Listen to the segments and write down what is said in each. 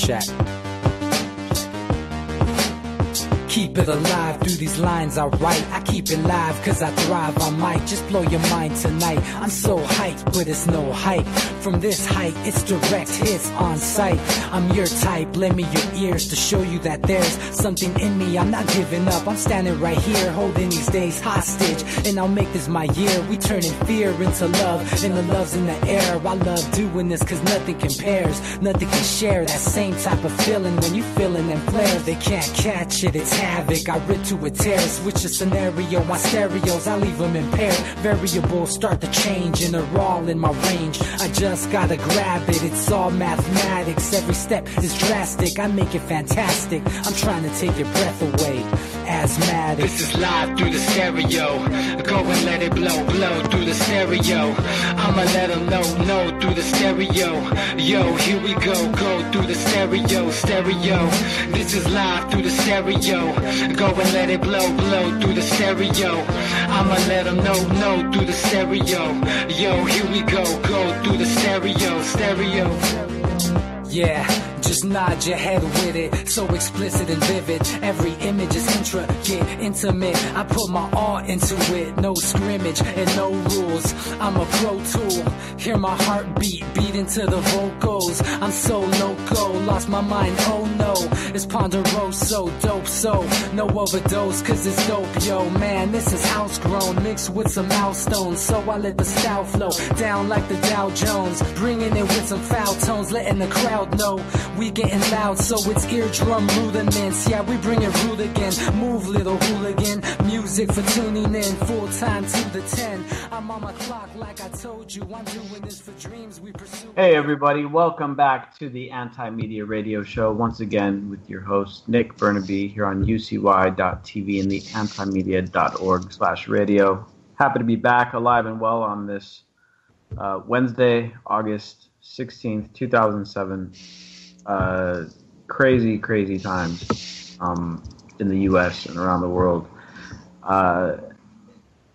Check. Keep it alive through these lines I write. I keep it live cause I thrive. I might just blow your mind tonight. I'm so hyped, but it's no hype. From this height, it's direct hits on sight. I'm your type, lend me your ears to show you that there's something in me. I'm not giving up, I'm standing right here, holding these days hostage. And I'll make this my year. We turning fear into love, and the love's in the air. I love doing this cause nothing compares. Nothing can share that same type of feeling when you feeling them flare. They can't catch it, it's havoc. I rip to a tear, switch a scenario on stereos, I leave them impaired. Variables start to change and they're all in my range. I just gotta grab it, it's all mathematics. Every step is drastic, I make it fantastic. I'm trying to take your breath away. Asthmatic. This is live through the stereo. Go and let it blow, blow through the stereo. I'ma let them know through the stereo. Yo, here we go through the stereo, stereo. This is live through the stereo. Go and let it blow, blow through the stereo. I'ma let them know through the stereo. Yo, here we go through the stereo, stereo. Yeah, just nod your head with it, so explicit and vivid. Every image is intricate, intimate. I put my all into it, no scrimmage and no rules. I'm a pro tool, hear my heartbeat, beat into the vocals. I'm so loco, lost my mind, oh no. It's ponderoso, dope, so no overdose, cause it's dope, yo. Man, this is house grown, mixed with some milestones. So I let the style flow down like the Dow Jones, bringing it with some foul tones, letting the crowd know we getting loud, so it's eardrum rudiments. Yeah, we bring it rude again. Move, little hooligan. Music for tuning in, full time to the 10. I'm on my clock like I told you. I'm doing this for dreams we pursue. Hey everybody, welcome back to the Anti-Media Radio Show once again with your host Nick Bernabe here on ucy.tv and the antimedia.org/radio. Happy to be back alive and well on this Wednesday, August 16th, 2007. Crazy times in the U.S. and around the world.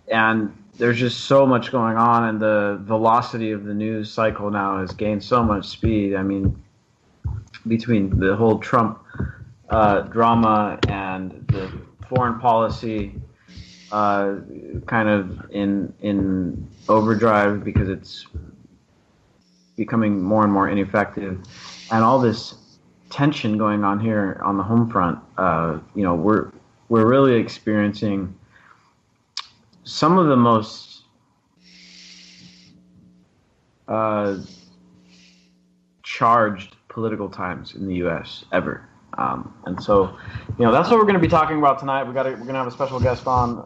And there's just so much going on, and the velocity of the news cycle now has gained so much speed. I mean, between the whole Trump drama and the foreign policy kind of in overdrive because it's becoming more and more ineffective, and all this tension going on here on the home front, we're really experiencing some of the most charged political times in the U.S. ever, and so that's what we're going to be talking about tonight. We're going to have a special guest on,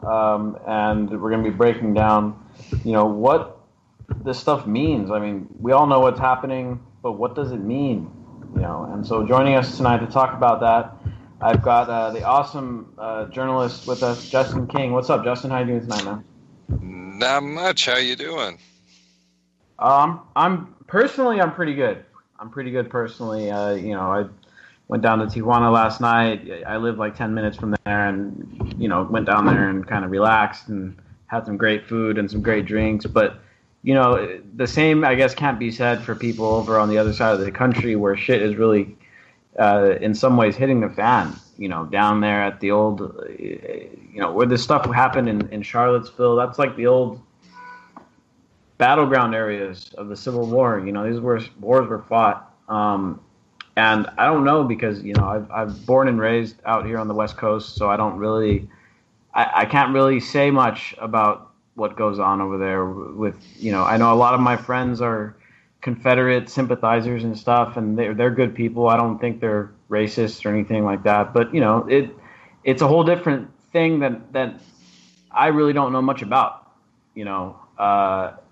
and we're going to be breaking down, what this stuff means. I mean, we all know what's happening, but what does it mean? And so joining us tonight to talk about that, I've got the awesome journalist with us, Justin King. What's up, Justin? How you doing tonight, man? Not much. How you doing? I'm pretty good. I'm pretty good personally. I went down to Tijuana last night. I live like 10 minutes from there, and went down there and kind of relaxed and had some great food and some great drinks, but the same, I guess, can't be said for people over on the other side of the country where shit is really, in some ways, hitting the fan. Down there at the old, where this stuff happened in Charlottesville. That's like the old battleground areas of the Civil War. These wars were fought. And I don't know because, I've born and raised out here on the West Coast, so I don't really, I can't really say much about what goes on over there with, I know a lot of my friends are Confederate sympathizers and stuff, and they're good people. I don't think they're racist or anything like that, but it's a whole different thing that I really don't know much about,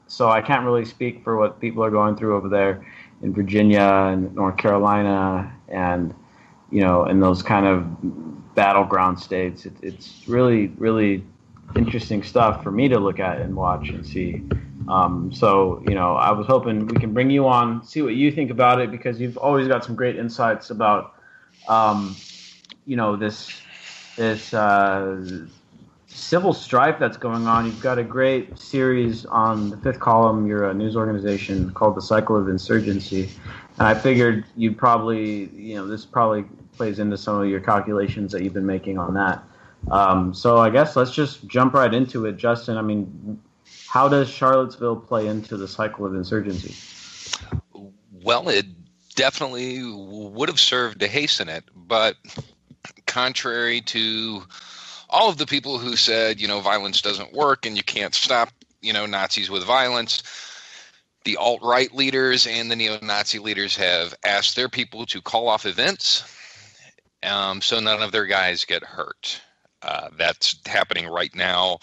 so I can't really speak for what people are going through over there in Virginia and North Carolina and, in those kind of battleground states. It's really, really interesting stuff for me to look at and watch and see. So I was hoping we can bring you on, see what you think about it, because you've always got some great insights about, this civil strife that's going on. You've got a great series on the Fifth Column, your news organization, called The Cycle of Insurgency. And I figured you'd probably, this probably plays into some of your calculations that you've been making on that. So I guess let's just jump right into it, Justin. I mean, how does Charlottesville play into the cycle of insurgency? Well, it definitely would have served to hasten it, but contrary to all of the people who said, violence doesn't work and you can't stop, Nazis with violence, the alt-right leaders and the neo-Nazi leaders have asked their people to call off events so none of their guys get hurt. That's happening right now.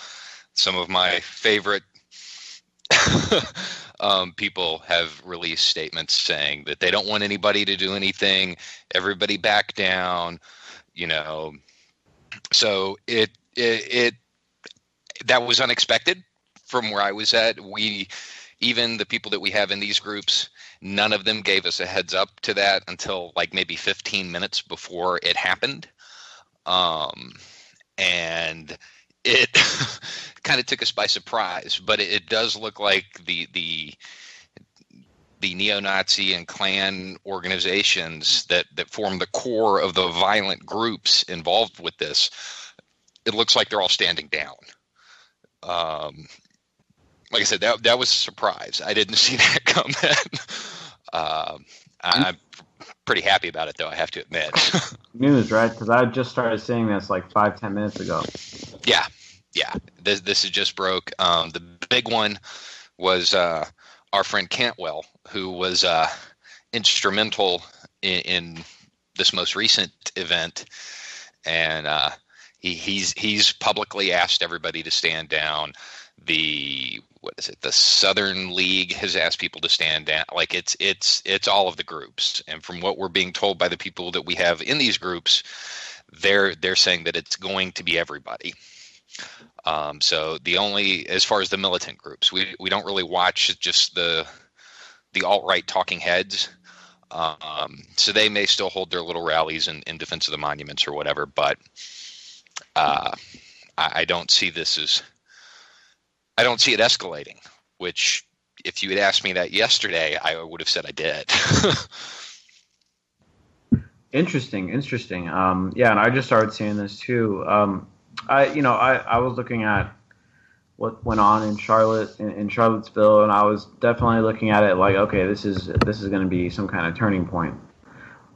Some of my favorite people have released statements saying that they don't want anybody to do anything, everybody back down, So it that was unexpected from where I was at. Even the people that we have in these groups, none of them gave us a heads up to that until like maybe 15 minutes before it happened. And it kind of took us by surprise, but it does look like the neo-Nazi and Klan organizations that form the core of the violent groups involved with this, it looks like they're all standing down. Like I said, that was a surprise. I didn't see that coming. I'm pretty happy about it, though, I have to admit. News, right? Because I just started seeing this like 5-10 minutes ago. Yeah. This is just broke. The big one was our friend Cantwell, who was instrumental in this most recent event, and he's publicly asked everybody to stand down. The Southern League has asked people to stand down. Like it's all of the groups, and from what we're being told by the people that we have in these groups, they're saying that it's going to be everybody. So as far as the militant groups, we don't really watch just the alt-right talking heads. So they may still hold their little rallies in defense of the monuments or whatever, but I don't see I don't see it escalating, which if you had asked me that yesterday, I would have said I did. Interesting. Yeah, and I just started seeing this too. I was looking at what went on in Charlottesville, and I was definitely looking at it like, okay, this is going to be some kind of turning point.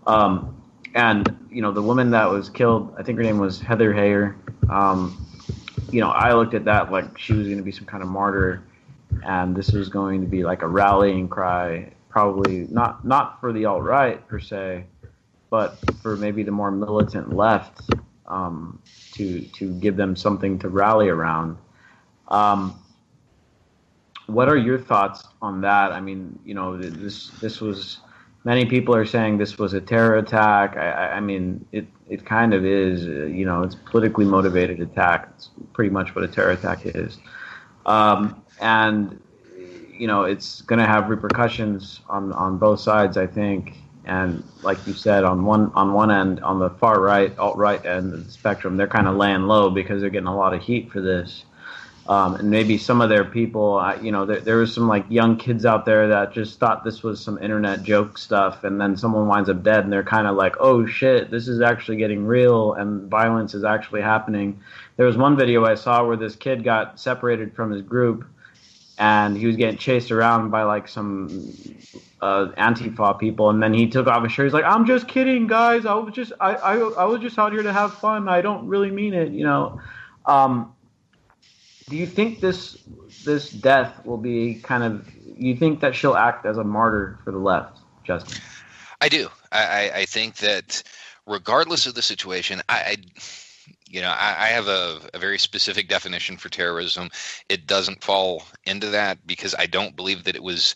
And the woman that was killed, I think her name was Heather Heyer. I looked at that like she was going to be some kind of martyr, and this was going to be like a rallying cry, probably not for the alt-right per se, but for maybe the more militant left, to give them something to rally around. What are your thoughts on that? I mean, this was, many people are saying this was a terror attack. I mean, it kind of is. It's politically motivated attack. It's pretty much what a terror attack is. And it's going to have repercussions on both sides, I think. And like you said, on one end, on the far right, alt-right end of the spectrum, they're kind of laying low because they're getting a lot of heat for this. And maybe some of their people, there was some like young kids out there that just thought this was some internet joke stuff, and then someone winds up dead, and they're kind of like, oh shit, this is actually getting real, and violence is actually happening. There was one video I saw where this kid got separated from his group, and he was getting chased around by like some Antifa people, and then he took off his shirt. He's like, "I'm just kidding, guys. I was just out here to have fun. I don't really mean it." Do you think this death will be kind of? You think that she'll act as a martyr for the left, Justin? I do. I think that regardless of the situation, I have a very specific definition for terrorism. It doesn't fall into that because I don't believe that it was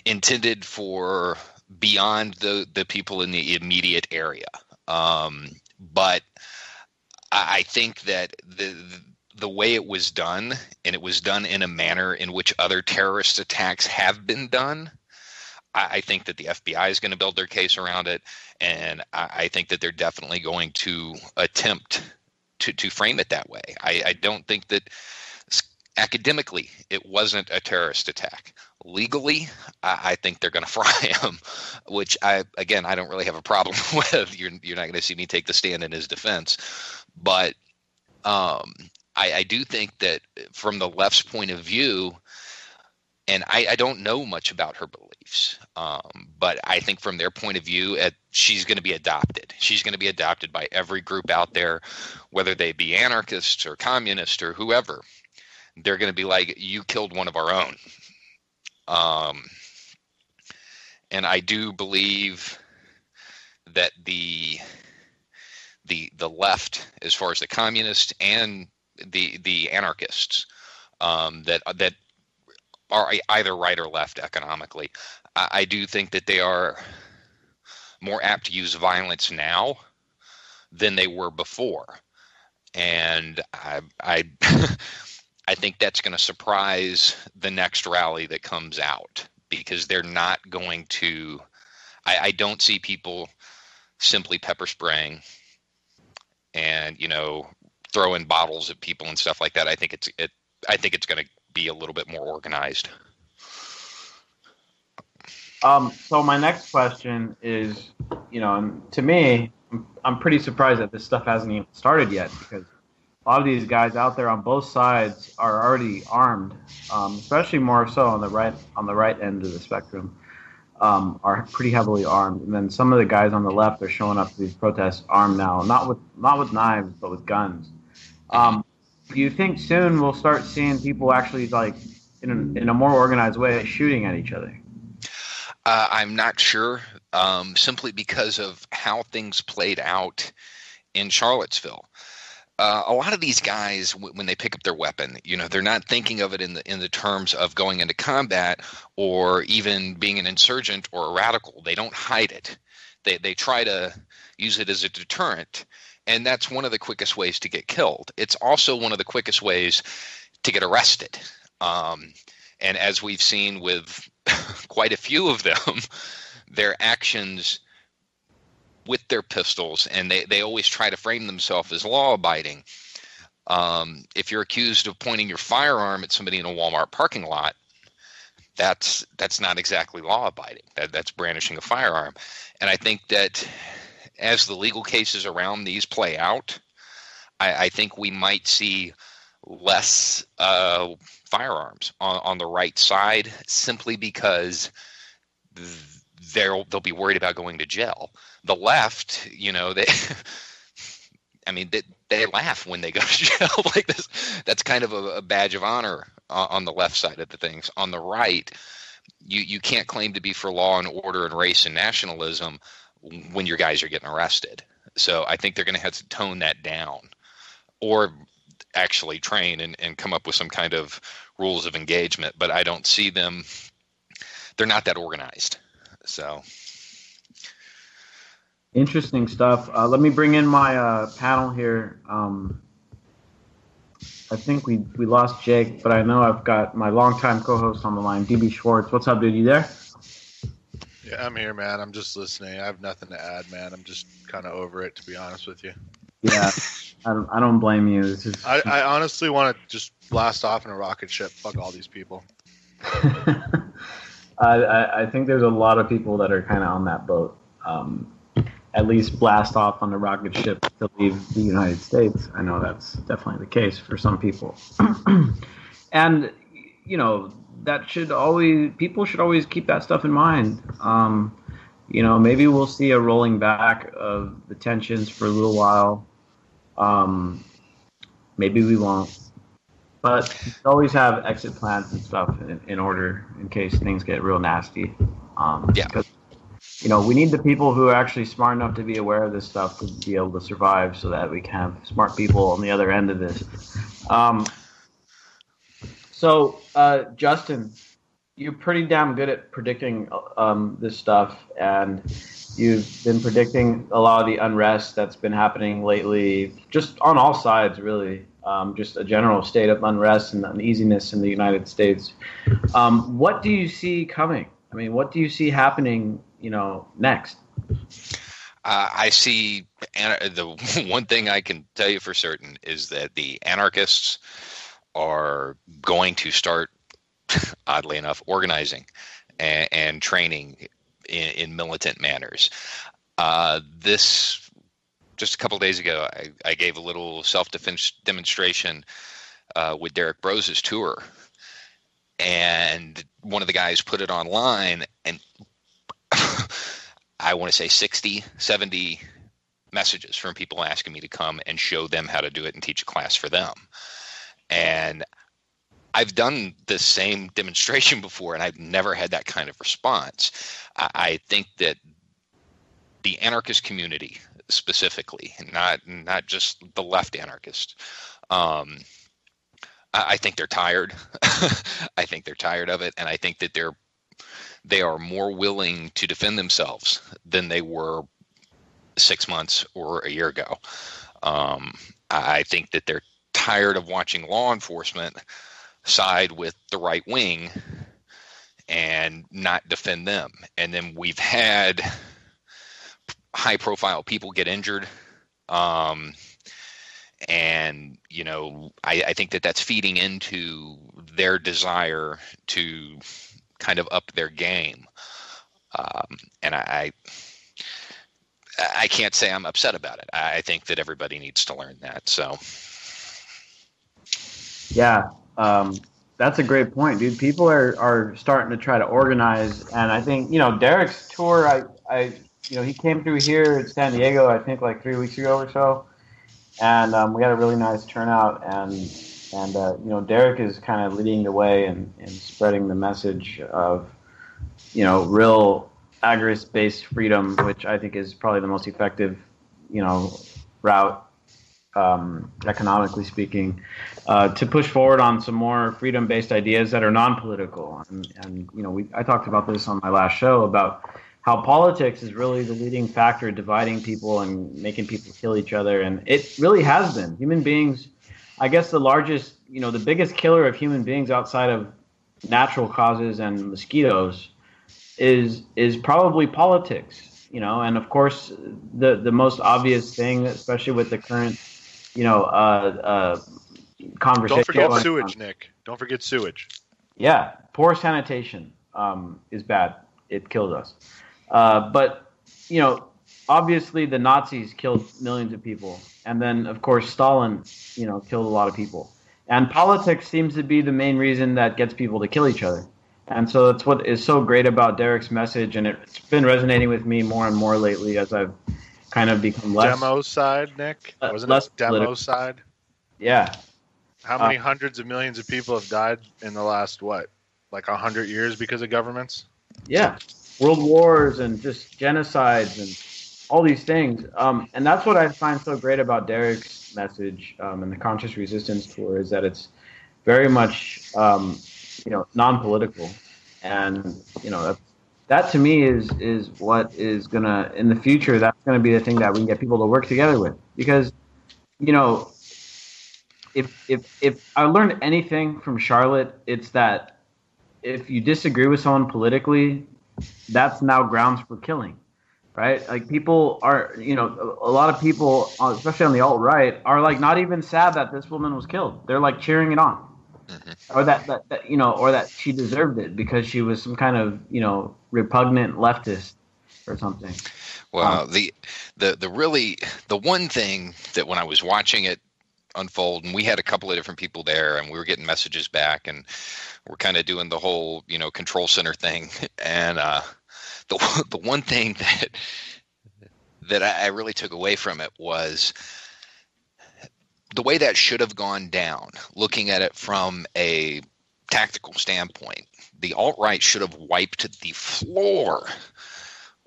intended for beyond the people in the immediate area. But I think that the way it was done, and it was done in a manner in which other terrorist attacks have been done, I think that the FBI is going to build their case around it, and I think that they're definitely going to attempt to frame it that way. I don't think that academically it wasn't a terrorist attack. legally, I think they're going to fry him, which I don't really have a problem with. You're not going to see me take the stand in his defense, but I do think that from the left's point of view, and I don't know much about her beliefs, but I think from their point of view, she's going to be adopted. She's going to be adopted by every group out there, whether they be anarchists or communists or whoever. They're going to be like, you killed one of our own. And I do believe that the left, as far as the communists and the anarchists, that are either right or left economically, I do think that they are more apt to use violence now than they were before, and I I think that's going to surprise the next rally that comes out, because they're not going to. I don't see people simply pepper spraying and throwing bottles at people and stuff like that. I think it's going to be a little bit more organized. So my next question is, to me, I'm pretty surprised that this stuff hasn't even started yet, because a lot of these guys out there on both sides are already armed, especially more so on the right end of the spectrum, are pretty heavily armed. And then some of the guys on the left are showing up to these protests armed now, not with knives, but with guns. Do you think soon we'll start seeing people actually, like, in a more organized way, shooting at each other? I'm not sure, simply because of how things played out in Charlottesville. A lot of these guys, when they pick up their weapon, they're not thinking of it in the terms of going into combat or even being an insurgent or a radical. They don't hide it. They try to use it as a deterrent, and that's one of the quickest ways to get killed. It's also one of the quickest ways to get arrested. And as we've seen with quite a few of them, their actions with their pistols, and they always try to frame themselves as law-abiding. If you're accused of pointing your firearm at somebody in a Walmart parking lot, that's not exactly law-abiding. That's brandishing a firearm. And I think that as the legal cases around these play out, I think we might see less firearms on the right side, simply because they'll be worried about going to jail. The left, they laugh when they go to jail like this. That's kind of a badge of honor on the left side of the things. On the right, you can't claim to be for law and order and race and nationalism when your guys are getting arrested. So I think they're going to have to tone that down, or actually train and come up with some kind of rules of engagement. But I don't see them. They're not that organized. So. Interesting stuff. Let me bring in my panel here. I think we lost Jake, but I know I've got my longtime co-host on the line, DB Schwartz. What's up, dude? You there? Yeah, I'm here, man. I'm just listening. I have nothing to add, man. I'm just kind of over it, to be honest with you. Yeah, I don't blame you. This is... I honestly want to just blast off in a rocket ship. Fuck all these people. I think there's a lot of people that are kind of on that boat. At least blast off on the rocket ship to leave the United States. I know that's definitely the case for some people. And, people should always keep that stuff in mind. Maybe we'll see a rolling back of the tensions for a little while. Maybe we won't. But you should always have exit plans and stuff in order in case things get real nasty. Yeah. Because, we need the people who are actually smart enough to be aware of this stuff to be able to survive, so that we can have smart people on the other end of this. So, Justin, you're pretty damn good at predicting this stuff, and you've been predicting a lot of the unrest that's been happening lately, just on all sides, really. Just a general state of unrest and uneasiness in the United States. What do you see coming? I mean, what do you see happening, next? I see the one thing I can tell you for certain is that the anarchists are going to start oddly enough, organizing and training in militant manners. This just a couple of days ago, I gave a little self-defense demonstration with Derek Brose's tour, and one of the guys put it online, and I want to say 60, 70 messages from people asking me to come and show them how to do it and teach a class for them. And I've done the same demonstration before, and I've never had that kind of response. I think that the anarchist community specifically, not just the left anarchist, I think they're tired. I think they're tired of it, and I think that they are more willing to defend themselves than they were 6 months or a year ago. I think that they're tired of watching law enforcement side with the right wing and not defend them. And then we've had high profile people get injured. And, you know, I think that that's feeding into their desire to kind of up their game. And I can't say I'm upset about it. I think that everybody needs to learn that. So, yeah, that's a great point, dude. People are starting to try to organize, and I think, you know, Derek's tour, you know, he came through here in San Diego, I think like 3 weeks ago or so, and we had a really nice turnout, and you know, Derek is kind of leading the way and spreading the message of, you know, real agorist-based freedom, which I think is probably the most effective, you know, route, economically speaking, to push forward on some more freedom-based ideas that are non-political. And you know, I talked about this on my last show about how politics is really the leading factor dividing people and making people kill each other. And it really has been. Human beings, I guess the largest, you know, the biggest killer of human beings outside of natural causes and mosquitoes is probably politics, you know. And of course, the most obvious thing, especially with the current, you know, conversation. Don't forget sewage, Nick. Don't forget sewage. Yeah, poor sanitation is bad. It kills us. But, you know, obviously the Nazis killed millions of people. And then, of course, Stalin, you know, killed a lot of people. And politics seems to be the main reason that gets people to kill each other. And so that's what is so great about Derek's message. And it's been resonating with me more and more lately as I've kind of become less... Demo side, Nick? Wasn't less it demo political. side? Yeah. How many hundreds of millions of people have died in the last, what, like 100 years because of governments? Yeah. World wars and just genocides and all these things. And that's what I find so great about Derek's message and the Conscious Resistance Tour is that it's very much, you know, non-political. And, you know, that to me is what is going to, in the future, that's going to be the thing that we can get people to work together with. Because, you know, if I learned anything from Charlotte, it's that if you disagree with someone politically, that's now grounds for killing, right? Like people are, you know, a lot of people, especially on the alt-right, are like not even sad that this woman was killed. They're like cheering it on. Mm-hmm. Or that you know, or that she deserved it because she was some kind of, you know, repugnant leftist or something. Well, the one thing that when I was watching it unfold, and we had a couple of different people there, and we were getting messages back, and we're kind of doing the whole, you know, control center thing. And the one thing that I really took away from it was the way that should have gone down, looking at it from a tactical standpoint. The alt-right should have wiped the floor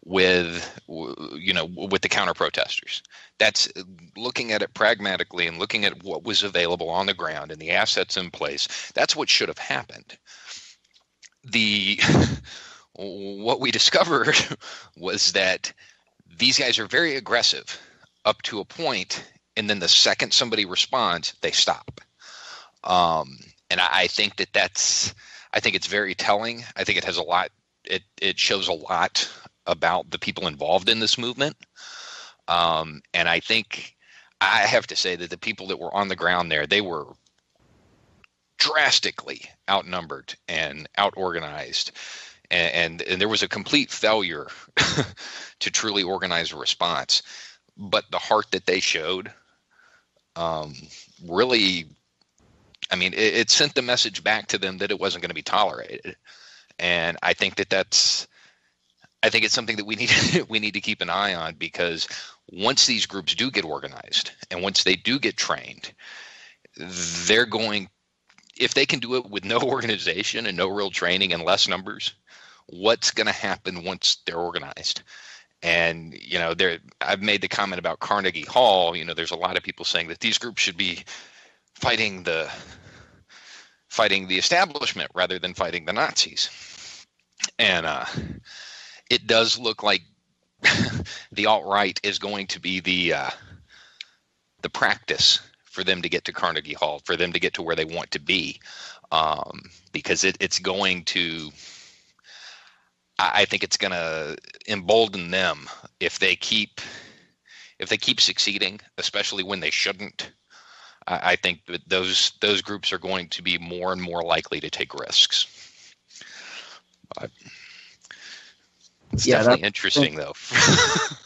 with the counter-protesters. That's looking at it pragmatically and looking at what was available on the ground and the assets in place. That's what should have happened. What we discovered was that these guys are very aggressive up to a point, and then the second somebody responds, they stop. And I think I think it's very telling. I think it has a lot. It shows a lot about the people involved in this movement. And I think I have to say that the people that were on the ground there, they were drastically outnumbered and outorganized, and there was a complete failure to truly organize a response. But the heart that they showed, really, I mean, it sent the message back to them that it wasn't going to be tolerated. And I think it's something that we need to keep an eye on, because once these groups do get organized and once they do get trained, they're going, if they can do it with no organization and no real training and less numbers, what's going to happen once they're organized? And, I've made the comment about Carnegie Hall. There's a lot of people saying that these groups should be fighting the establishment rather than fighting the Nazis. And it does look like the alt-right is going to be the practice for them to get to Carnegie Hall, for them to get to where they want to be, because it's going to, I think it's going to embolden them if they keep succeeding, especially when they shouldn't. I think that those groups are going to be more and more likely to take risks. But it's definitely interesting, though.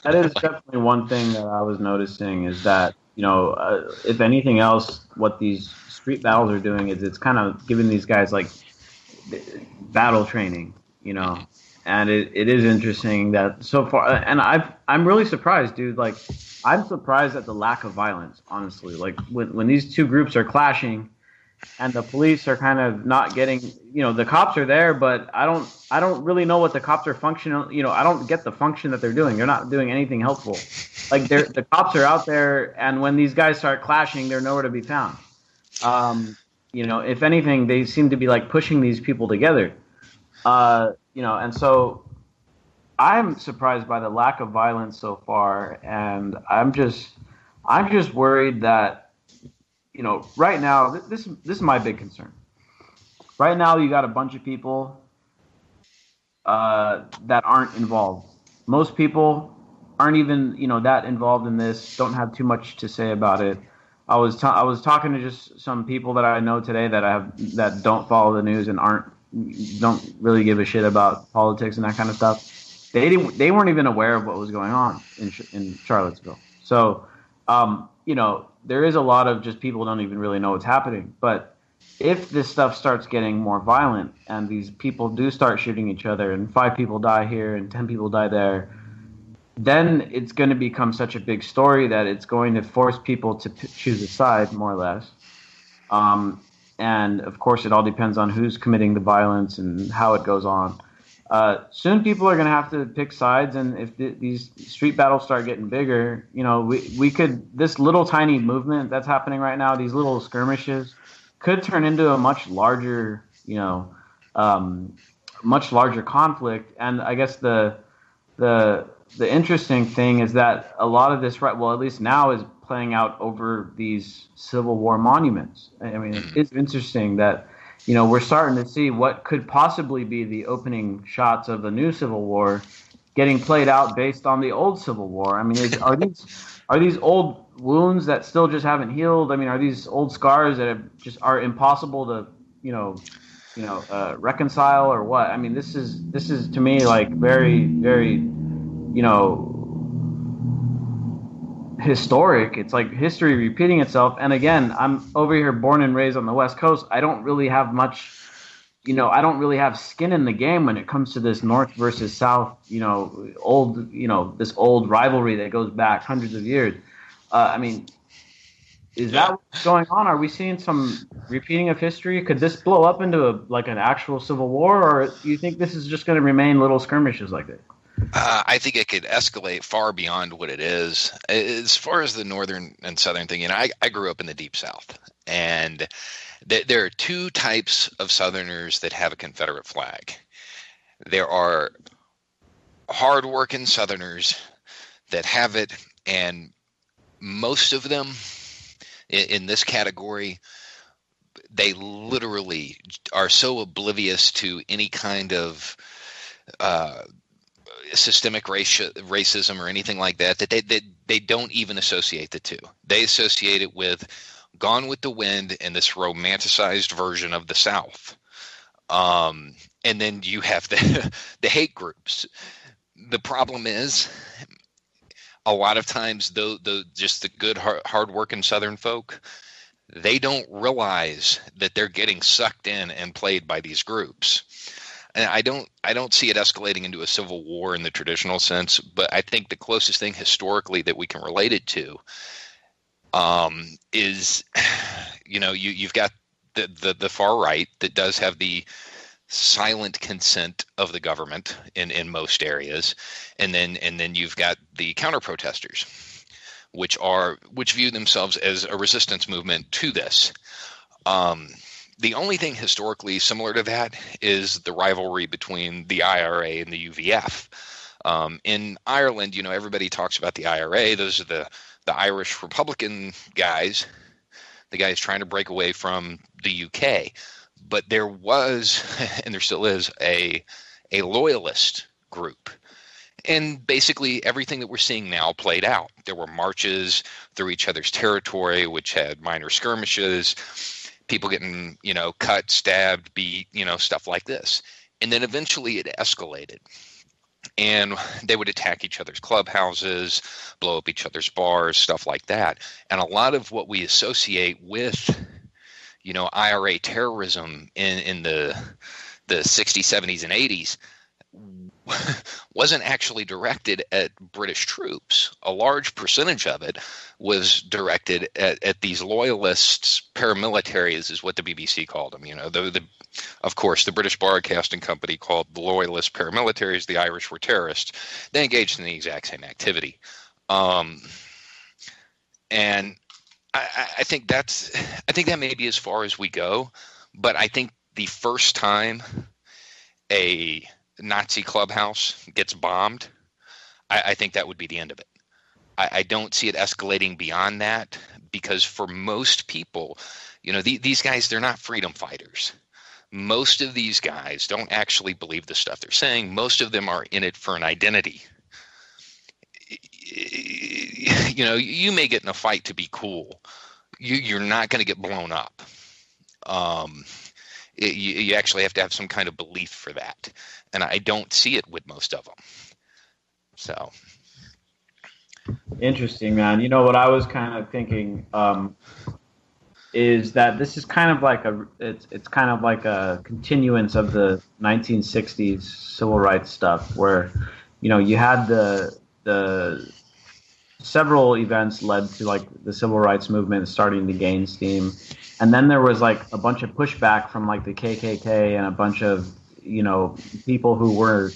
That is definitely one thing that I was noticing, is that, if anything else, what these street battles are doing is it's kind of giving these guys like battle training, and it is interesting that so far, and I'm really surprised, dude. Like, I'm surprised at the lack of violence, honestly. Like, when these two groups are clashing, and the police are kind of not getting, the cops are there, but I don't really know what the cops are functioning. I don't get the function that they're doing. They're not doing anything helpful. Like, the cops are out there, and when these guys start clashing, they're nowhere to be found. If anything, they seem to be like pushing these people together. And so I'm surprised by the lack of violence so far, and I'm just worried that, right now, this is my big concern. Right now, you got a bunch of people that aren't involved. Most people aren't even, that involved in this, don't have too much to say about it. I was talking to just some people that I know today that don't follow the news and don't really give a shit about politics and that kind of stuff. They weren't even aware of what was going on in Charlottesville. So, there is a lot of just people don't even really know what's happening. But if this stuff starts getting more violent and these people do start shooting each other and 5 people die here and 10 people die there, then it's going to become such a big story that it's going to force people to choose a side, more or less. And of course, it all depends on who's committing the violence and how it goes on. Soon people are going to have to pick sides, and if these street battles start getting bigger, we could, this little tiny movement that's happening right now, these little skirmishes, could turn into a much larger conflict. And I guess the interesting thing is that a lot of this, at least now, is playing out over these Civil War monuments. I mean, it's interesting that, we're starting to see what could possibly be the opening shots of the new Civil War getting played out based on the old Civil War. I mean, are these old wounds that still just haven't healed? I mean, are these old scars that are impossible to, reconcile, or what? I mean, this is to me like very, very, historic. It's like history repeating itself. And again, I'm over here born and raised on the West Coast. I don't really have much, I don't really have skin in the game when it comes to this North versus South, this old rivalry that goes back hundreds of years. I mean, is that what's going on? Are we seeing some repeating of history? Could this blow up into an actual civil war, or do you think this is just going to remain little skirmishes like this? I think it could escalate far beyond what it is. As far as the northern and southern thing, I grew up in the Deep South, and there are 2 types of Southerners that have a Confederate flag. There are hardworking Southerners that have it, and most of them in this category, they literally are so oblivious to any kind of systemic racism or anything like that they don't even associate the two. They associate it with Gone with the Wind and this romanticized version of the South. And then you have the hate groups. The problem is, a lot of times, just the good, hard-working Southern folk, they don't realize that they're getting sucked in and played by these groups. And I don't see it escalating into a civil war in the traditional sense, but I think the closest thing historically that we can relate it to is, you've got the far right that does have the silent consent of the government in most areas, and then you've got the counter protesters, which view themselves as a resistance movement to this. The only thing historically similar to that is the rivalry between the IRA and the UVF. In Ireland, everybody talks about the IRA. Those are the Irish Republican guys, the guys trying to break away from the UK. But there was, and there still is, a loyalist group. And basically everything that we're seeing now played out. There were marches through each other's territory, which had minor skirmishes, people getting, cut, stabbed, beat, stuff like this. And then eventually it escalated. And they would attack each other's clubhouses, blow up each other's bars, stuff like that. And a lot of what we associate with IRA terrorism in the 60s, 70s, and 80s wasn't actually directed at British troops. A large percentage of it was directed at these loyalists, paramilitaries is what the BBC called them. Of course, the British Broadcasting Company called the loyalist paramilitaries, the Irish were terrorists. They engaged in the exact same activity. And I think that may be as far as we go, but I think the first time a Nazi clubhouse gets bombed, I think that would be the end of it. I don't see it escalating beyond that, because for most people, these guys, they're not freedom fighters. Most of these guys don't actually believe the stuff they're saying. Most of them are in it for an identity. You may get in a fight to be cool. You're not going to get blown up. You actually have to have some kind of belief for that. And I don't see it with most of them. So. Interesting, man. What I was kind of thinking is that this is kind of like it's kind of like a continuance of the 1960s civil rights stuff, where you had the several events led to like the civil rights movement starting to gain steam, and then there was like a bunch of pushback from like the KKK and a bunch of people who were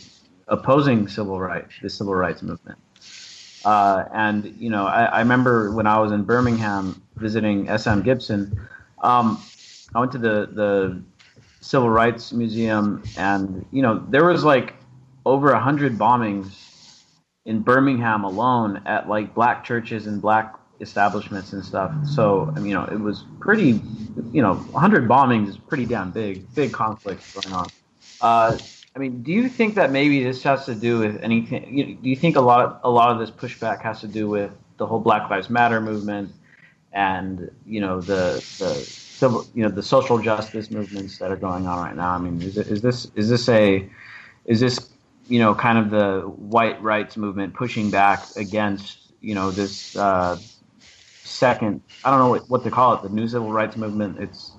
opposing the civil rights movement. I remember when I was in Birmingham visiting S.M. Gibson, I went to the Civil Rights Museum, and there was like over 100 bombings in Birmingham alone at like black churches and black establishments and stuff. So it was pretty, 100 bombings is pretty damn big conflict going on. Do you think that maybe this has to do with anything? Do you think a lot of this pushback has to do with the whole Black Lives Matter movement and the civil, the social justice movements that are going on right now? Is this kind of the white rights movement pushing back against this second, I don't know what to call it, the new civil rights movement? It's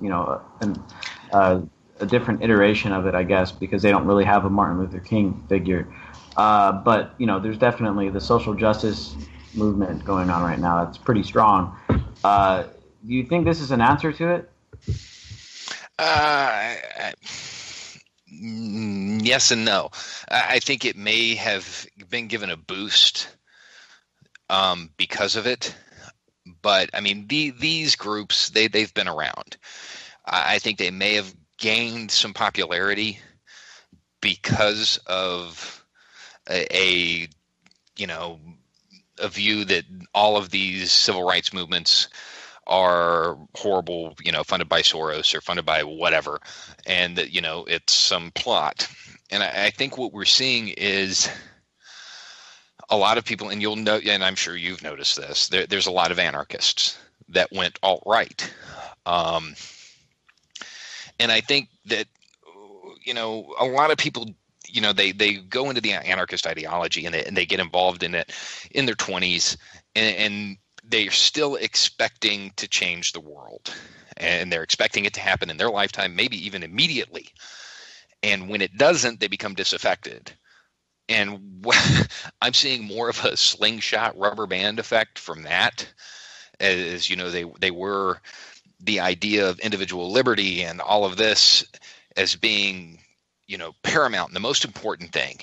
a different iteration of it, I guess, because they don't really have a Martin Luther King figure. But there's definitely the social justice movement going on right now. That's pretty strong. Do you think this is an answer to it? Yes and no. I think it may have been given a boost because of it. But these groups, they've been around. I think they may have gained some popularity because of a view that all of these civil rights movements are horrible, funded by Soros or funded by whatever, and that it's some plot. And I think what we're seeing is a lot of people, and you'll know, and I'm sure you've noticed this, there's a lot of anarchists that went alt-right. And I think that, a lot of people, they go into the anarchist ideology and they get involved in it in their 20s, and they're still expecting to change the world. And they're expecting it to happen in their lifetime, maybe even immediately. And when it doesn't, they become disaffected. And I'm seeing more of a slingshot rubber band effect from that. As they were the idea of individual liberty and all of this as being, paramount and the most important thing.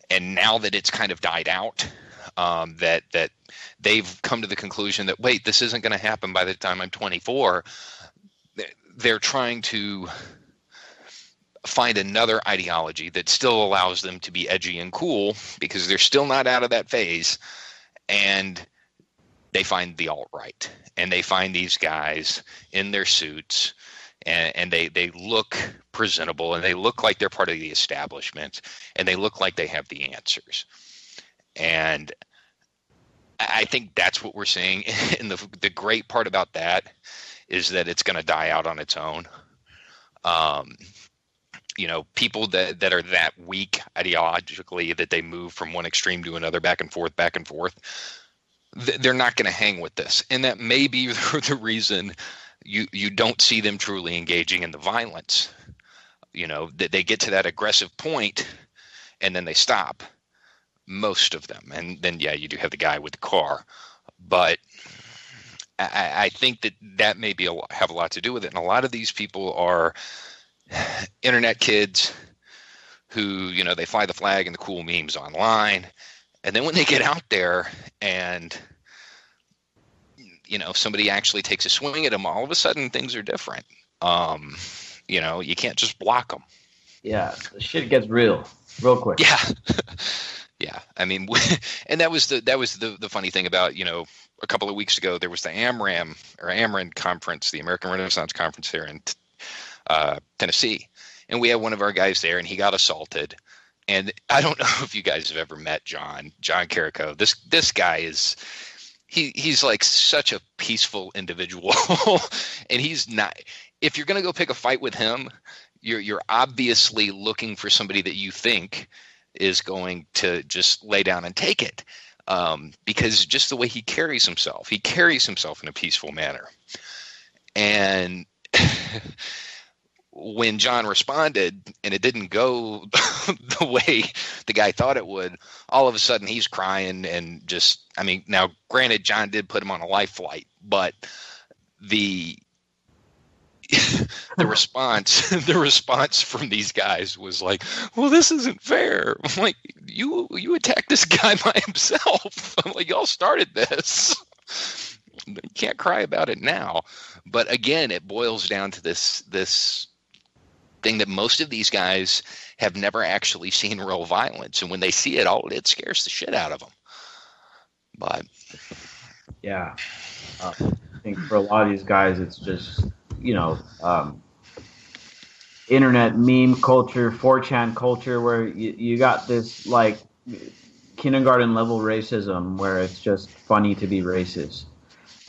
And now that it's kind of died out, that they've come to the conclusion that, wait, this isn't going to happen by the time I'm 24. They're trying to find another ideology that still allows them to be edgy and cool, because they're still not out of that phase. And they find the alt-right, and they find these guys in their suits, and they look presentable, and they look like they're part of the establishment, and they look like they have the answers. And I think that's what we're seeing. And the great part about that is that it's going to die out on its own. People that are that weak ideologically that they move from one extreme to another, back and forth, they're not going to hang with this. And that may be the reason you don't see them truly engaging in the violence. That they get to that aggressive point and then they stop, most of them. And then, yeah, you do have the guy with the car. But I think that may have a lot to do with it. And a lot of these people are internet kids who, they fly the flag and the cool memes online. And then when they get out there and, somebody actually takes a swing at them, all of a sudden things are different. You can't just block them. Yeah, the shit gets real quick. Yeah. Yeah. I mean, and that was the funny thing about, a couple of weeks ago, there was the AMRAN conference, the American Renaissance Conference here in Tennessee. And we had one of our guys there, and he got assaulted. And I don't know if you guys have ever met John Carrico. This guy he's like such a peaceful individual. And he's not, if you're going to go pick a fight with him, you're obviously looking for somebody that you think is going to just lay down and take it. Because just the way he carries himself in a peaceful manner. And when John responded and it didn't go the way the guy thought it would, all of a sudden he's crying and just, now granted, John did put him on a life flight, but the response from these guys was like, well, this isn't fair. I'm like, you attacked this guy by himself. I'm like, y'all started this. You can't cry about it now. But again, it boils down to this thing that most of these guys have never actually seen real violence, and when they see it, it scares the shit out of them. But yeah, I think for a lot of these guys, it's just internet meme culture, 4chan culture, where you got this like kindergarten level racism where it's just funny to be racist.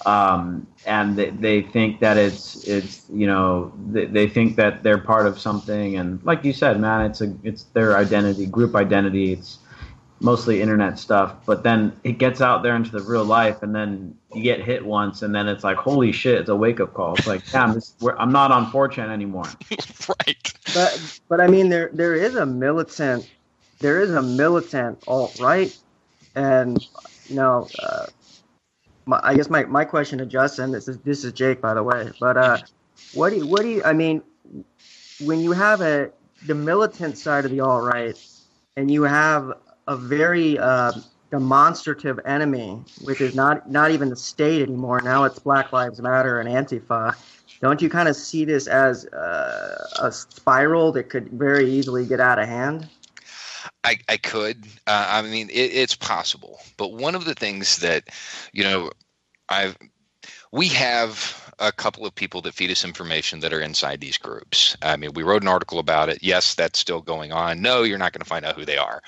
And they think that it's they think that they're part of something, and like you said, man, it's their identity, group identity. It's mostly internet stuff, but then it gets out there into the real life, and then you get hit once, and then it's like, holy shit, it's a wake up call. It's like, damn, I'm not on 4chan anymore. Right. But I mean, there is a militant alt-right, and I guess my question to Justin, this is Jake, by the way, but what do you I mean, when you have the militant side of the alt-right, and you have a very demonstrative enemy, which is not even the state anymore, now it's Black Lives Matter and Antifa, don't you kind of see this as a spiral that could very easily get out of hand? I could. I mean, it's possible. But one of the things that, we have a couple of people that feed us information that are inside these groups. I mean, we wrote an article about it. Yes, that's still going on. No, you're not going to find out who they are.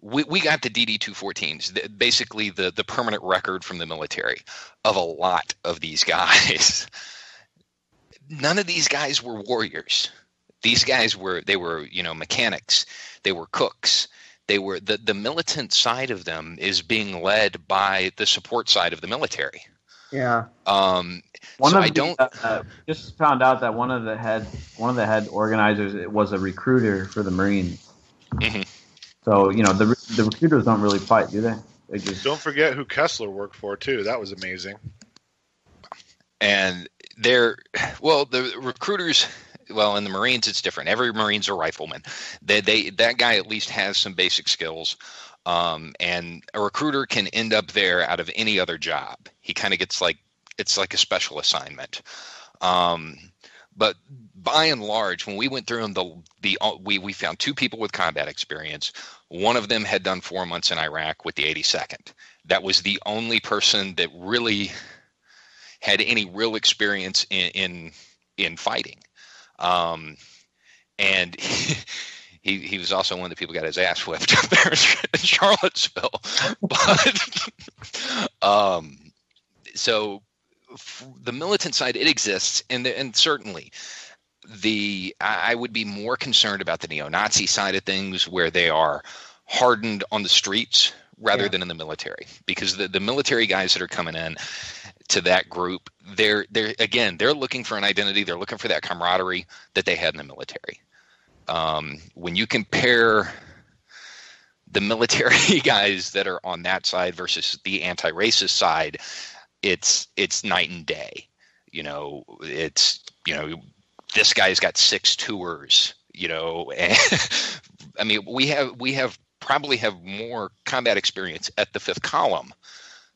we got the DD-214s, basically the permanent record from the military of a lot of these guys. None of these guys were warriors. These guys were mechanics. They were cooks. They were the militant side of them is being led by the support side of the military. Yeah. Just found out that one of the head organizers was a recruiter for the Marines. Mm-hmm. So the recruiters don't really fight, do they? They just Don't forget who Kessler worked for too. That was amazing. And the recruiters. Well, in the Marines, it's different. Every Marine's a rifleman. That guy at least has some basic skills. And a recruiter can end up there out of any other job. He kind of gets it's like a special assignment. But by and large, when we went through them, we found 2 people with combat experience. One of them had done 4 months in Iraq with the 82nd. That was the only person that really had any real experience in fighting. And he was also one of the people who got his ass whipped up there in Charlottesville. But so the militant side, it exists, and certainly I would be more concerned about the neo-Nazi side of things, where they are hardened on the streets rather than in the military, because the military guys that are coming in to that group, they're looking for an identity. They're looking for that camaraderie that they had in the military. When you compare the military guys that are on that side versus the anti-racist side, it's night and day. This guy's got 6 tours. And, I mean, we probably have more combat experience at the 5th column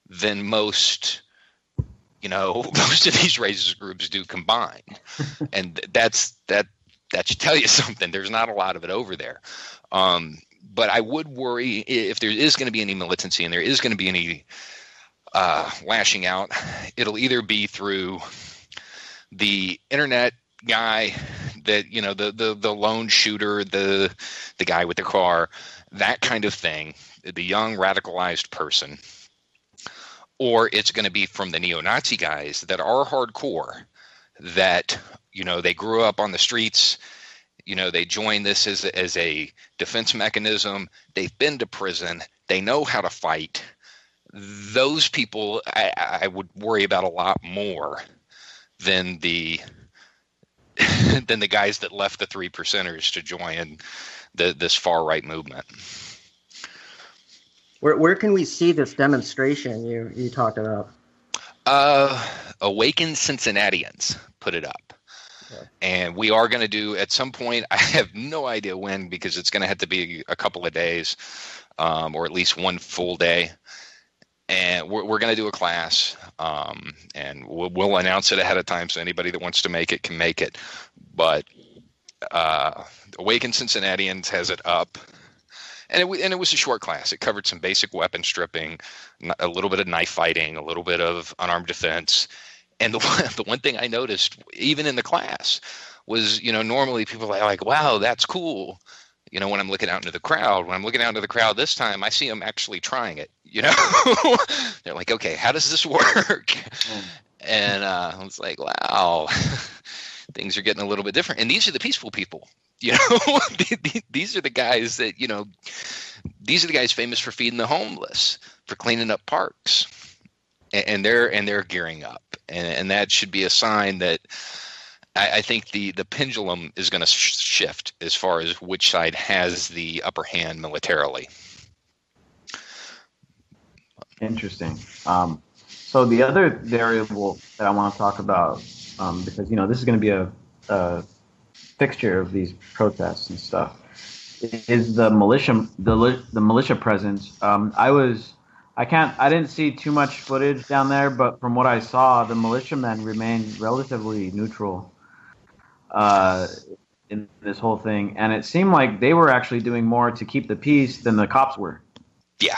than most of these racist groups do combined. And that should tell you something. There's not a lot of it over there. But I would worry if there is going to be any militancy and there is going to be any lashing out, it'll either be through the internet guy that, the lone shooter, the guy with the car, that kind of thing, the young radicalized person, or it's going to be from the neo-Nazi guys that are hardcore, that, they grew up on the streets, they joined this as a defense mechanism. They've been to prison. They know how to fight. Those people I would worry about a lot more than the guys that left the 3%ers to join this far right movement. Where can we see this demonstration you talked about? Awakened Cincinnatians put it up. Okay. And we are going to do at some point, I have no idea when, because it's going to have to be a couple of days, or at least one full day. And we're going to do a class, and we'll announce it ahead of time, so anybody that wants to make it can make it. But Awakened Cincinnatians has it up. And it was a short class. It covered some basic weapon stripping, a little bit of knife fighting, a little bit of unarmed defense. And the one thing I noticed, even in the class, was, normally people are like, wow, that's cool. When I'm looking out into the crowd. When I'm looking out into the crowd this time, I see them actually trying it. They're like, okay, how does this work? And I was like, wow, things are getting a little bit different. And these are the peaceful people. These are the guys that, these are the guys famous for feeding the homeless, for cleaning up parks, and they're gearing up. And that should be a sign that I think the pendulum is going to shift as far as which side has the upper hand militarily. Interesting. So the other variable that I want to talk about, because this is going to be a fixture of these protests and stuff, is the militia, the militia presence. I didn't see too much footage down there, but from what I saw, the militiamen remained relatively neutral in this whole thing, and it seemed like they were actually doing more to keep the peace than the cops were. Yeah.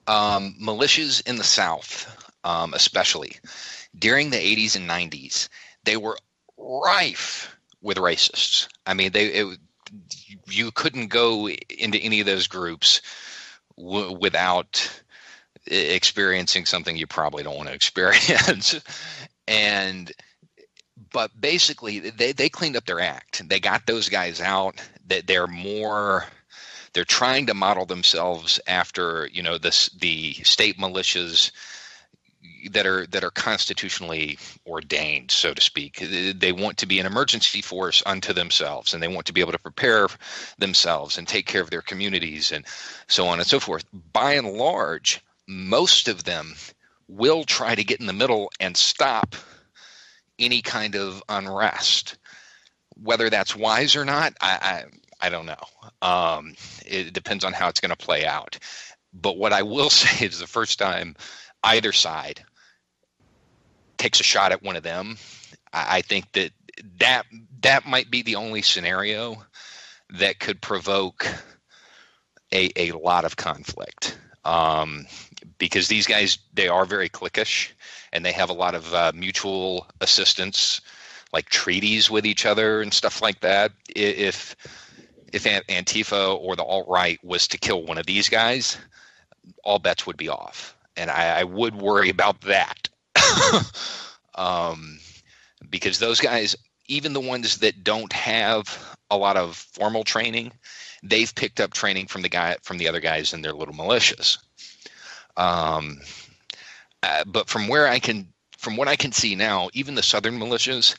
Militias in the South, especially during the 80s and 90s, they were rife with racists. I mean, you couldn't go into any of those groups without experiencing something you probably don't want to experience. But basically they cleaned up their act. They got those guys out. That they're trying to model themselves after, the state militias that are constitutionally ordained, so to speak. They want to be an emergency force unto themselves, and they want to be able to prepare themselves and take care of their communities and so on and so forth. By and large, most of them will try to get in the middle and stop any kind of unrest. Whether that's wise or not, I don't know. It depends on how it's going to play out. But what I will say is the first time either side takes a shot at one of them, I think that might be the only scenario that could provoke a lot of conflict. Because these guys, they are very cliquish, and they have a lot of mutual assistance, like treaties with each other and stuff like that. If Antifa or the alt-right was to kill one of these guys, all bets would be off. And I would worry about that. Because those guys, even the ones that don't have a lot of formal training, they've picked up training from the other guys in their little militias. But from what I can see now, even the southern militias,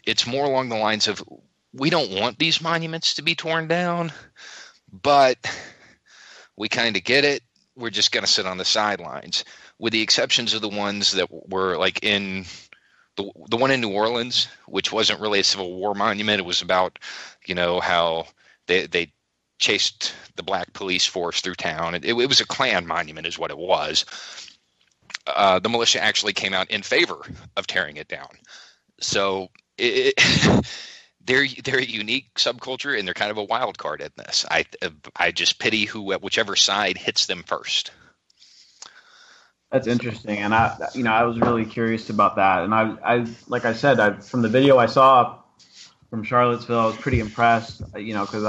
it's more along the lines of, we don't want these monuments to be torn down, but we kind of get it. We're just going to sit on the sidelines, with the exceptions of the ones that were like in the one in New Orleans, which wasn't really a Civil War monument. It was about, how they chased the black police force through town. It was a Klan monument is what it was. The militia actually came out in favor of tearing it down. So they're a unique subculture, and they're kind of a wild card in this. I just pity whichever side hits them first. That's interesting, and I was really curious about that. And I like I said, from the video I saw from Charlottesville, I was pretty impressed. Because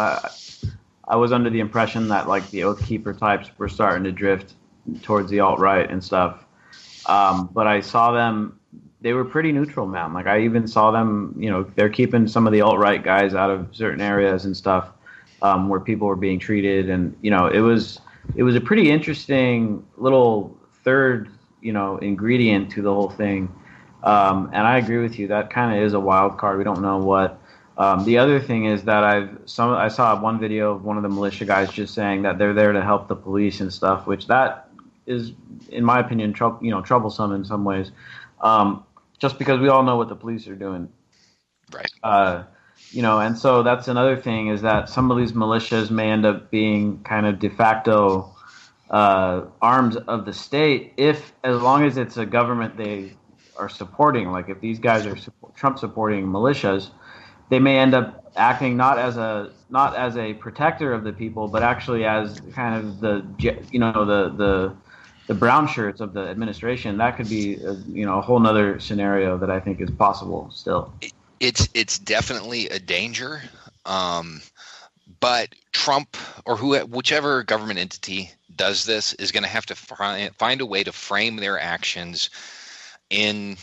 I was under the impression that like the Oath Keeper types were starting to drift towards the alt-right and stuff. But I saw them; they were pretty neutral, man. Like I even saw them, they're keeping some of the alt-right guys out of certain areas and stuff, where people were being treated, and it was a pretty interesting little third, ingredient to the whole thing. And I agree with you. That kind of is a wild card. We don't know what. The other thing is that I saw one video of one of the militia guys just saying that they're there to help the police and stuff, which that is, in my opinion, troublesome in some ways. Just because we all know what the police are doing. Right. And so that's another thing, is that some of these militias may end up being kind of de facto arms of the state, as long as it's a government they are supporting. Like if these guys are Trump supporting militias, they may end up acting not as a protector of the people, but actually as kind of the brown shirts of the administration. That could be a whole nother scenario that I think is possible still. It's definitely a danger. But Trump or whichever government entity does this is going to have to find a way to frame their actions into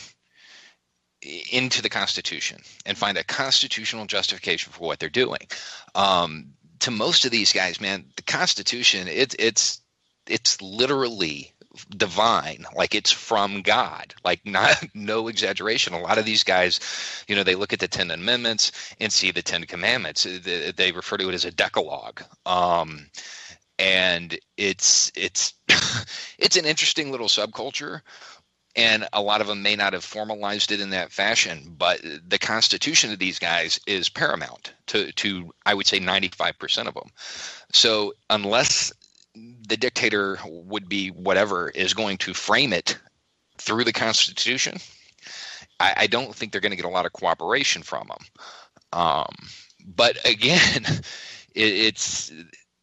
the Constitution and find a constitutional justification for what they're doing. To most of these guys, man, the Constitution, it's literally divine, like it's from God, like no exaggeration. A lot of these guys, they look at the 10 Amendments and see the 10 Commandments. They refer to it as a Decalogue. And it's it's an interesting little subculture, and a lot of them may not have formalized it in that fashion, but the Constitution of these guys is paramount to I would say 95% of them. So unless the dictator would be whatever is going to frame it through the Constitution, I don't think they're going to get a lot of cooperation from them. But again,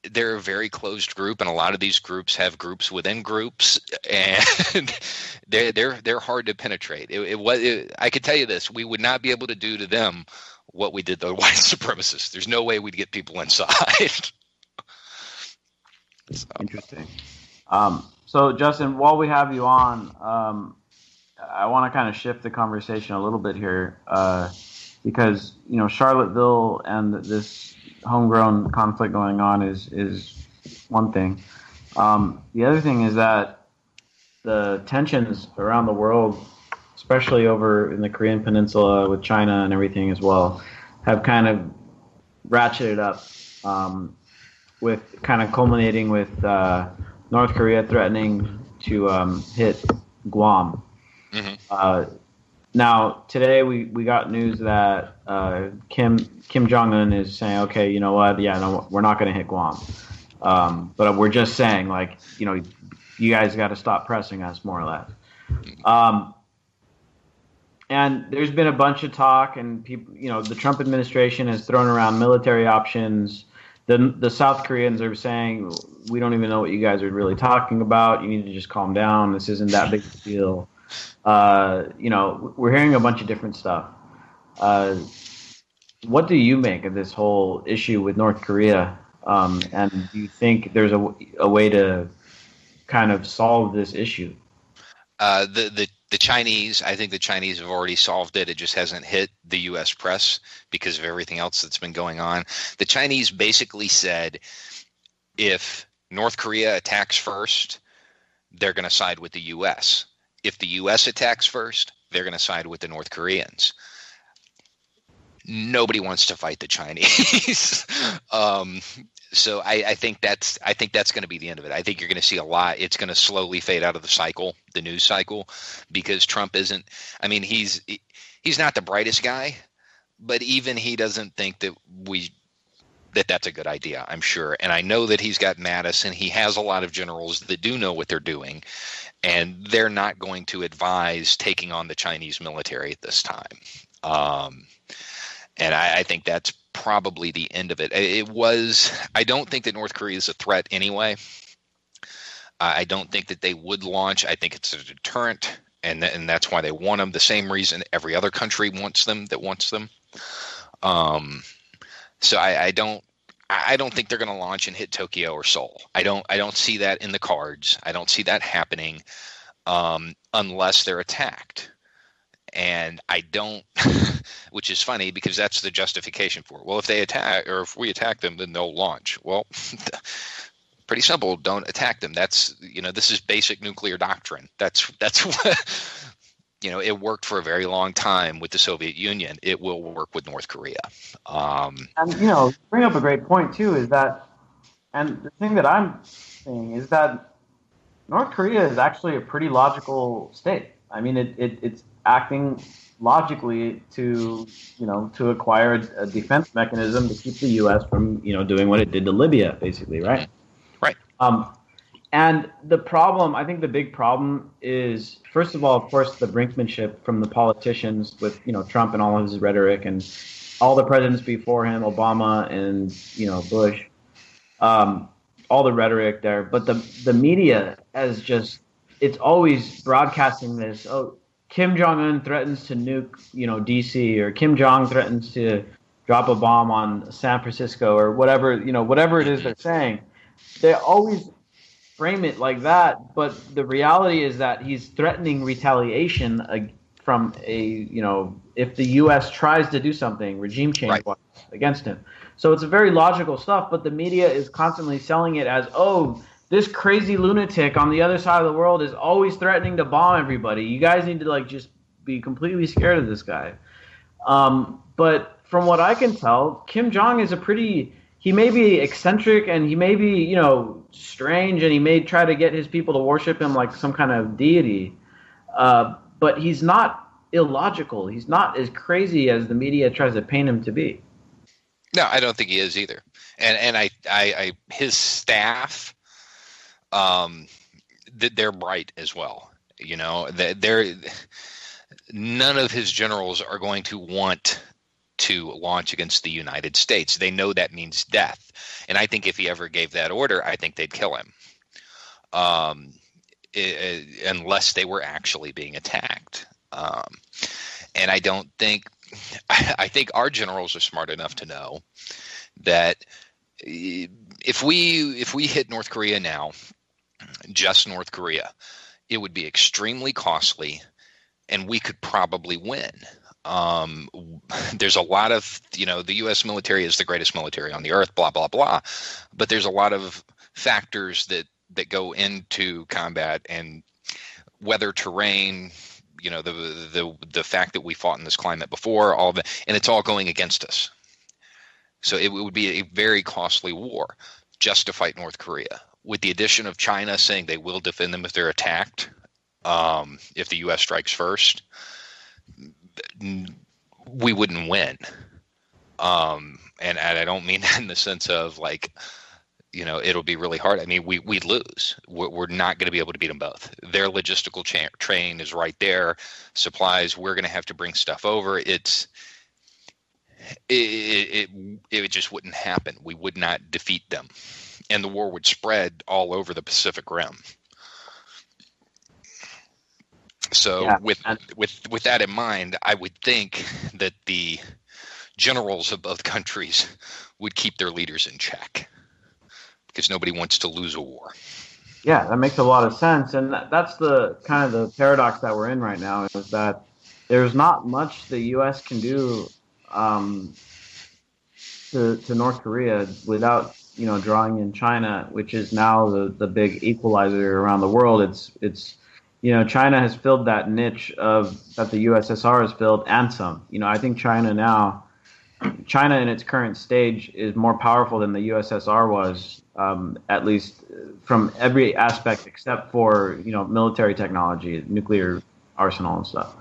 they're a very closed group, and a lot of these groups have groups within groups, and they're hard to penetrate. I could tell you this: we would not be able to do to them what we did to the white supremacists. There's no way we'd get people inside. So. Interesting. So Justin, while we have you on, I want to kind of shift the conversation a little bit here, because Charlottesville and this homegrown conflict going on is one thing. The other thing is that the tensions around the world, especially over in the Korean Peninsula with China and everything as well, have kind of ratcheted up, with kind of culminating with North Korea threatening to hit Guam. Mm-hmm. Now, today we got news that Kim Jong-un is saying, okay, you know what? Yeah, no, we're not going to hit Guam. But we're just saying, like, you guys got to stop pressing us, more or less. And there's been a bunch of talk, and people, the Trump administration has thrown around military options. The South Koreans are saying, we don't even know what you guys are really talking about. You need to just calm down. This isn't that big a deal. We're hearing a bunch of different stuff. What do you make of this whole issue with North Korea? And do you think there's a way to kind of solve this issue? The Chinese, I think the Chinese have already solved it. It just hasn't hit the U.S. press because of everything else that's been going on. The Chinese basically said if North Korea attacks first, they're going to side with the U.S. If the U.S. attacks first, they're going to side with the North Koreans. Nobody wants to fight the Chinese. So I think that's going to be the end of it. I think you're going to see a lot. It's going to slowly fade out of the news cycle, because Trump isn't. I mean, he's not the brightest guy, but even he doesn't think that that's a good idea. I'm sure, and I know that he's got Madison. He has a lot of generals that do know what they're doing, and they're not going to advise taking on the Chinese military at this time. And I think that's probably the end of it. I don't think that North Korea is a threat anyway. I don't think that they would launch. I think it's a deterrent, and that's why they want them. The same reason every other country wants them. So I don't think they're going to launch and hit Tokyo or Seoul. I don't see that in the cards. I don't see that happening unless they're attacked. And I don't, which is funny because that's the justification for it. Well, if they attack, or if we attack them, then they'll launch. Well, pretty simple. Don't attack them. That's, this is basic nuclear doctrine. That's what, it worked for a very long time with the Soviet Union. It will work with North Korea. And, bring up a great point too, is that, and the thing that I'm saying is that North Korea is actually a pretty logical state. I mean, it's acting logically to acquire a defense mechanism to keep the U.S. from, doing what it did to Libya, basically, right? Right. And the problem, I think the big problem is, first of all, of course, the brinkmanship from the politicians with, Trump and all of his rhetoric and all the presidents before him, Obama and, Bush, all the rhetoric there. But the media has just, it's always broadcasting this, Kim Jong-un threatens to nuke, D.C., or Kim Jong threatens to drop a bomb on San Francisco, or whatever it is they're saying. They always frame it like that, but the reality is that he's threatening retaliation from if the U.S. tries to do something, regime change against him. So it's a very logical stuff, but the media is constantly selling it as, this crazy lunatic on the other side of the world is always threatening to bomb everybody. You guys need to just be completely scared of this guy. But from what I can tell, Kim Jong is he may be eccentric and he may be, strange, and he may try to get his people to worship him like some kind of deity. But he's not illogical. He's not as crazy as the media tries to paint him to be. No, I don't think he is either. And I his staff, they're bright as well. None of his generals are going to want to launch against the United States. They know that means death. And I think if he ever gave that order, I think they'd kill him. Unless they were actually being attacked. And I think our generals are smart enough to know that if we hit North Korea now, just North Korea, it would be extremely costly, and we could probably win. There's a lot of, the U.S. military is the greatest military on the earth, blah, blah, blah. But there's a lot of factors that go into combat, and weather, terrain, the fact that we fought in this climate before, all of it, and it's all going against us. So it would be a very costly war just to fight North Korea. With the addition of China saying they will defend them if they're attacked, if the U.S. strikes first, we wouldn't win. And I don't mean that in the sense of like, it'll be really hard. I mean, we'd lose. We're not going to be able to beat them both. Their logistical train is right there. Supplies, we're going to have to bring stuff over. It just wouldn't happen. We would not defeat them, and the war would spread all over the Pacific Rim. So Yeah. with that in mind, I would think that the generals of both countries would keep their leaders in check, because nobody wants to lose a war. Yeah, that makes a lot of sense, and that's the kind of the paradox that we're in right now, is that there's not much the U.S. can do to North Korea without drawing in China, which is now the big equalizer around the world. It's China has filled that niche that the USSR has filled, and some. I think China in its current stage is more powerful than the USSR was, at least from every aspect except for military technology, nuclear arsenal and stuff.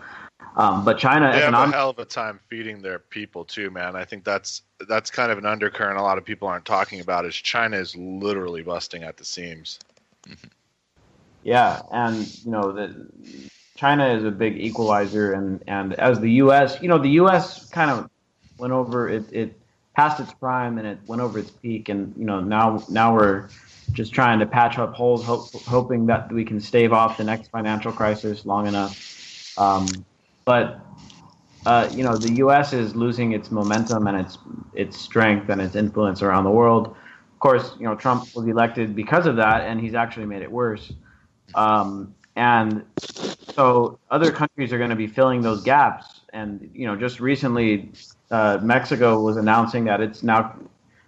But China, they have a hell of a time feeding their people too, man. I think that's kind of an undercurrent a lot of people aren't talking about. Is China is literally busting at the seams. Mm-hmm. Yeah, and China is a big equalizer, and as the U.S., the U.S. kind of went over it past its prime, and it went over its peak, and now we're just trying to patch up holes, hoping that we can stave off the next financial crisis long enough. But the U.S. is losing its momentum and its strength and its influence around the world. Of course, Trump was elected because of that, and he's actually made it worse. And so other countries are going to be filling those gaps. And, just recently, Mexico was announcing that it's now,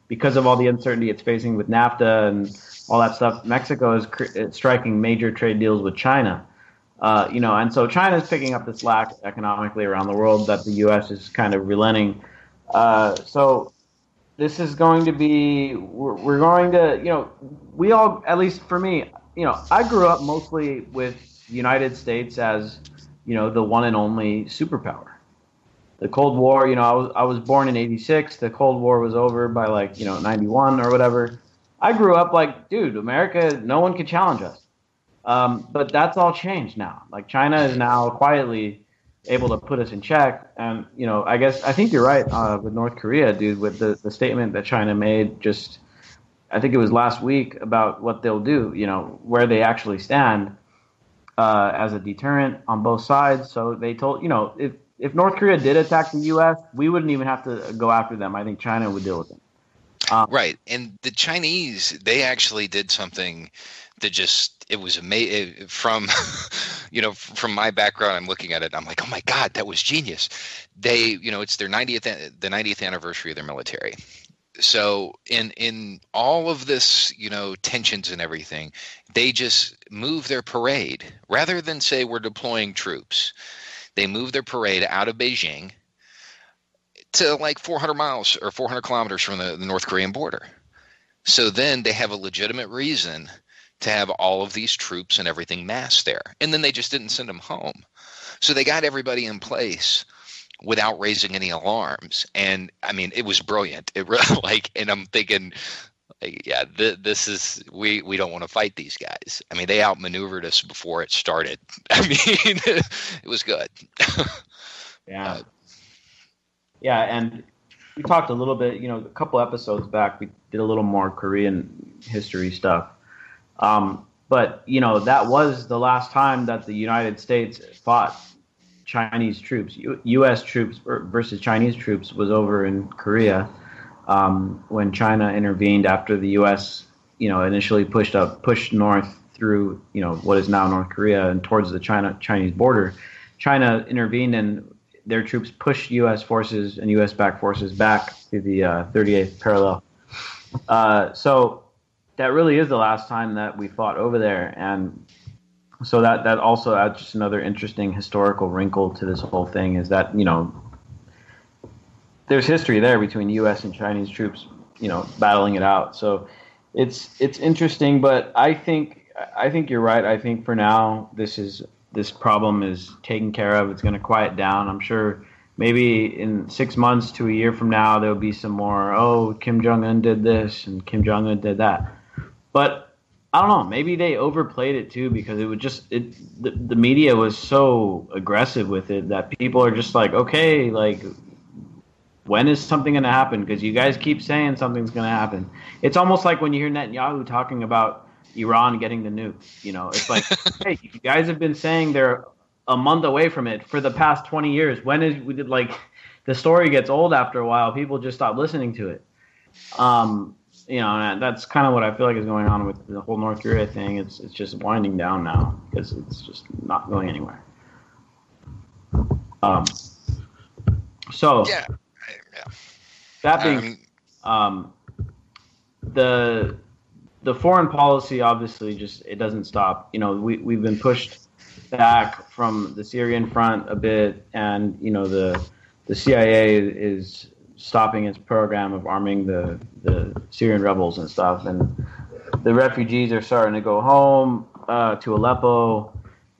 because of all the uncertainty it's facing with NAFTA and all that stuff, Mexico is striking major trade deals with China. And so China is picking up the slack economically around the world that the U.S. is kind of relenting. So this is going to be, we're going to, we all, at least for me, I grew up mostly with the United States as, the one and only superpower. The Cold War, I was born in 86. The Cold War was over by 91 or whatever. I grew up like, dude, America, no one could challenge us. But that's all changed now. Like, China is now quietly able to put us in check. And, I think you're right with North Korea, dude, with the statement that China made just, I think it was last week, about what they'll do, where they actually stand as a deterrent on both sides. So they told, if North Korea did attack the U.S., we wouldn't even have to go after them. I think China would deal with them. Right. And the Chinese, they actually did something that it was amazing. From my background, I'm looking at it, I'm like, oh my God, that was genius. They, it's their 90th anniversary of their military. So in all of this, tensions and everything, they just move their parade rather than say we're deploying troops. They move their parade out of Beijing to like 400 miles or 400 kilometers from the North Korean border. So then they have a legitimate reason to have all of these troops and everything massed there. And then they just didn't send them home. So they got everybody in place without raising any alarms. And I mean, it was brilliant. It really, and I'm thinking, yeah, this is, we don't want to fight these guys. I mean, they outmaneuvered us before it started. I mean, it was good. Yeah. Yeah, and we talked a little bit, a couple episodes back, we did a little more Korean history stuff. But, that was the last time that the United States fought Chinese troops. U.S. troops versus Chinese troops was over in Korea. when China intervened after the U.S. Initially pushed north through what is now North Korea and towards the Chinese border. China intervened and their troops pushed U.S. forces and U.S.-backed forces back to the 38th parallel. So that really is the last time that we fought over there, and so that also adds just another interesting historical wrinkle to this whole thing, is that there's history there between U.S. and Chinese troops, battling it out. So it's interesting, but I think you're right. I think for now this problem is taken care of. It's going to quiet down. I'm sure maybe in 6 months to a year from now there'll be some more. Oh, Kim Jong-un did this and Kim Jong-un did that, but I don't know. Maybe they overplayed it too, because it would the media was so aggressive with it that people are just like, okay, like, when is something going to happen? Because you guys keep saying something's going to happen. It's almost like when you hear Netanyahu talking about Iran getting the nuke. It's like, hey, you guys have been saying they're a month away from it for the past 20 years. When is the story gets old after a while? People just stop listening to it. And that's kind of what I feel like is going on with the whole North Korea thing. It's just winding down now because it's just not going anywhere. So yeah. That being the foreign policy, obviously, just it doesn't stop. We've been pushed back from the Syrian front a bit, and the CIA is stopping its program of arming the Syrian rebels and stuff, and the refugees are starting to go home to Aleppo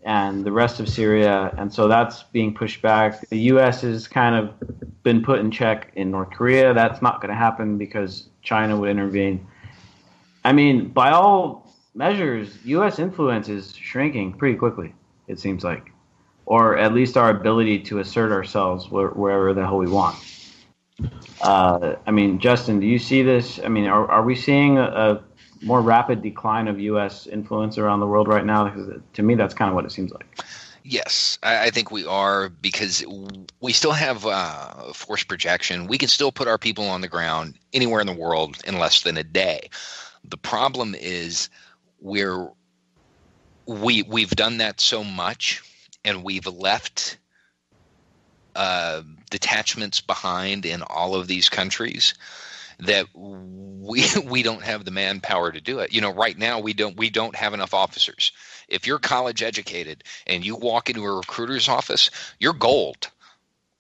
and the rest of Syria, and so that's being pushed back. The U.S. has kind of been put in check in North Korea. That's not going to happen because China would intervene. I mean, by all measures, U.S. influence is shrinking pretty quickly, it seems like, or at least our ability to assert ourselves wherever the hell we want. Justin, do you see this? Are we seeing a more rapid decline of U.S. influence around the world right now? Because to me, that's kind of what it seems like. Yes, I think we are, because we still have force projection. We can still put our people on the ground anywhere in the world in less than a day. The problem is we've done that so much, and we've left detachments behind in all of these countries that we don't have the manpower to do it. Right now we don't have enough officers. If you're college educated and you walk into a recruiter's office, you're gold.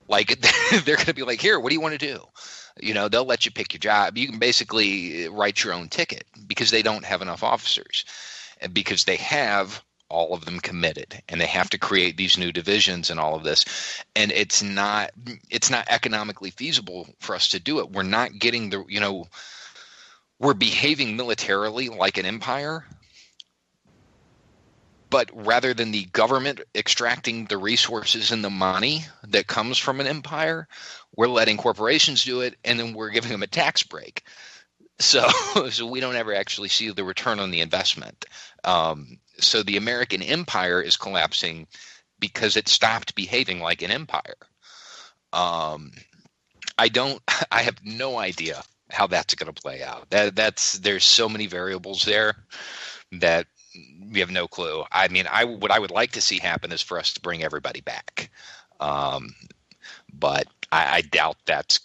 Like, they're going to be like, here, what do you want to do? They'll let you pick your job. You can basically write your own ticket because they don't have enough officers, and because they have all of them committed, and they have to create these new divisions and all of this. And it's not economically feasible for us to do it. We're not getting we're behaving militarily like an empire, but rather than the government extracting the resources and the money that comes from an empire, we're letting corporations do it, and then we're giving them a tax break. So we don't ever actually see the return on the investment. So the American empire is collapsing because it stopped behaving like an empire. I have no idea how that's going to play out. There's so many variables there that we have no clue. What I would like to see happen is for us to bring everybody back. But I doubt that's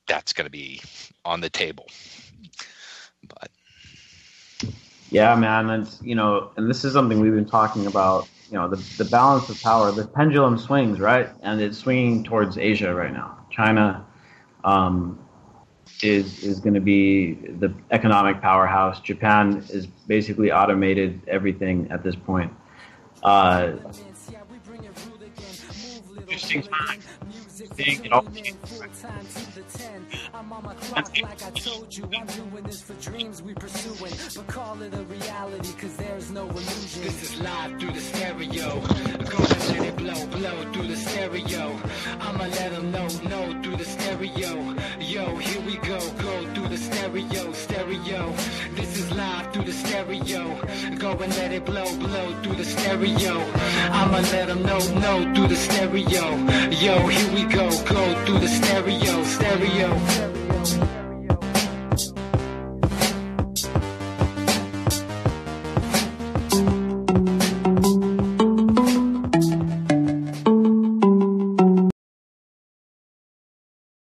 going to be on the table. But yeah, man, and this is something we've been talking about. The balance of power, the pendulum swings, right, and it's swinging towards Asia right now. China is going to be the economic powerhouse. Japan is basically automated everything at this point. Interesting time. It all I'm on my clock like I told you. I'm doing this for dreams we pursuing, but call it a reality cause there's no illusion. This is live through the stereo. Go and let it blow through the stereo. I'ma let them know through the stereo. Yo, here we go through the stereo. This is live through the stereo. Go and let it blow through the stereo. I'ma let them know through the stereo. Yo, here we go through the stereo.